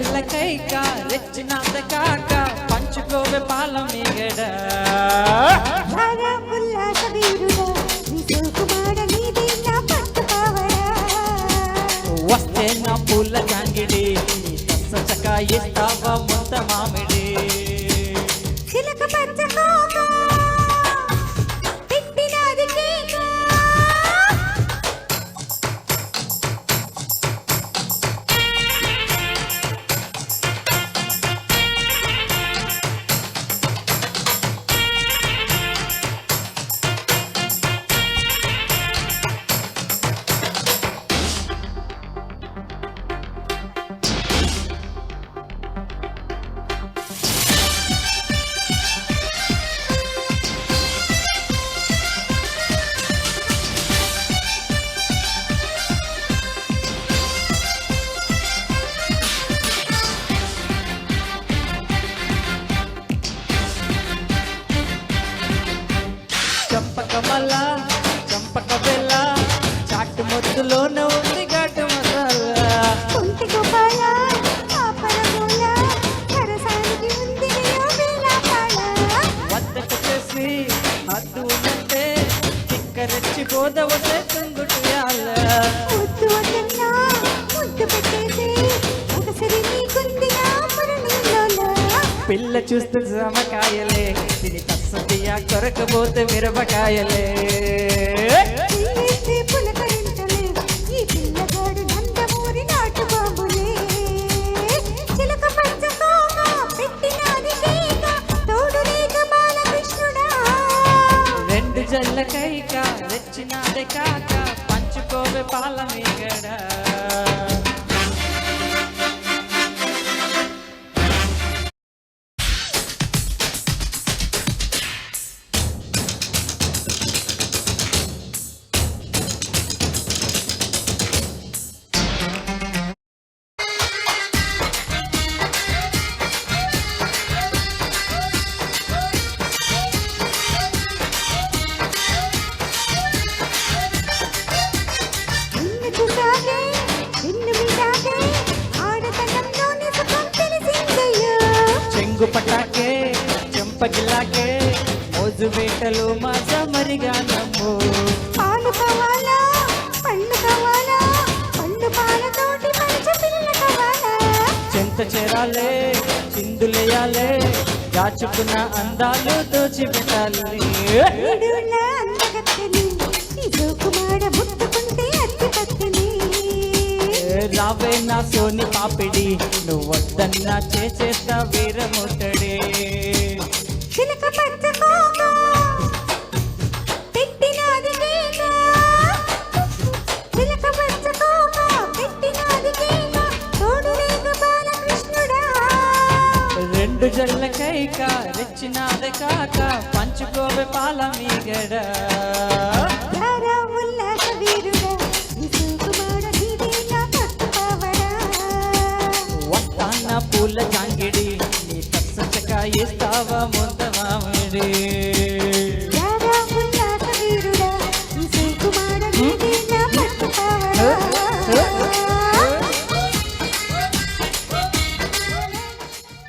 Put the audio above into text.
జల్లకైక రెచ్చినంత కాక పంచుకోవే పాల మీగడ ఉల్లాస వీరుడా వస్తే నా పూల జాంగిడి చక్క ఇస్తావా ముంత మామిడి చిలక పచ్చకోక పెట్టినది కేక చంపకమల్ల చంపక బెల్ల చాటు మొత్తులోనే ఉంది గడ్డు మసాలా కుంటి గోపాల పాపరమూల సరసానికి ఉంది వేలాపాల వద్దకు చేసి హద్దు ఉంటే తిక్కరెచ్చి గోదవసే తుంగుటియాల ముద్దు వదన్నా ముద్దు పెట్టేసి ఒకసారి నీకుంది నా మురణిలోన పిల్ల చూస్తే సమకాయలే తిని కసతియా కొరకపోతే మిరపకాయలే పులకరింతలే ఈ పిల్లగాడు నందమూరి నాటు బాబులే చిలక పచ్చకోక పెట్టినది కేక తోడు లేక బాలకృష్ణుడా రెండు జల్లకైక రెచ్చినాదే కాక పంచుకోవే పాల మీగడ నిన్ను చూసాకే నిన్ను మీదాకే ఆడతనంలోని సుఖం తెలిసిందయ్యా చెంగు పటాకే చెంపగిలాకే మోజు వేటలు మాజ మరిగా నమ్ము పాలు కావాలా పళ్ళు కావాలా పళ్ళు పాలతోటి మంచి పిల్ల కావాలా చెంత చేరాలే చిందులేయాలే దాచుకున్న అందాలు దోచిపెట్టాలి ఈడున్న అందగత్తెని ఈ జోకుమాడ ముట్టుకుంటే అత్తిపత్తిని రావే నా సోని పాపిడి నువ్వొద్దన్నా చేసేస్తా వీరముట్టడే చిలక పచ్చకోక పెట్టినది కేక చిలక పచ్చకోక పెట్టినది కేక తోడు లేక బాలకృష్ణుడా రెండు జల్లకైక రెచ్చినాదే కాక పంచుకోవే పాల మీగడ ధారా ఉల్లాస వీరుడా ఈ జోకుమాడ నీదే నా పట్టుపావడా వస్తాన్న పూల జాంగిడి నీ చక్క ఇస్తావా ముంత మామిడి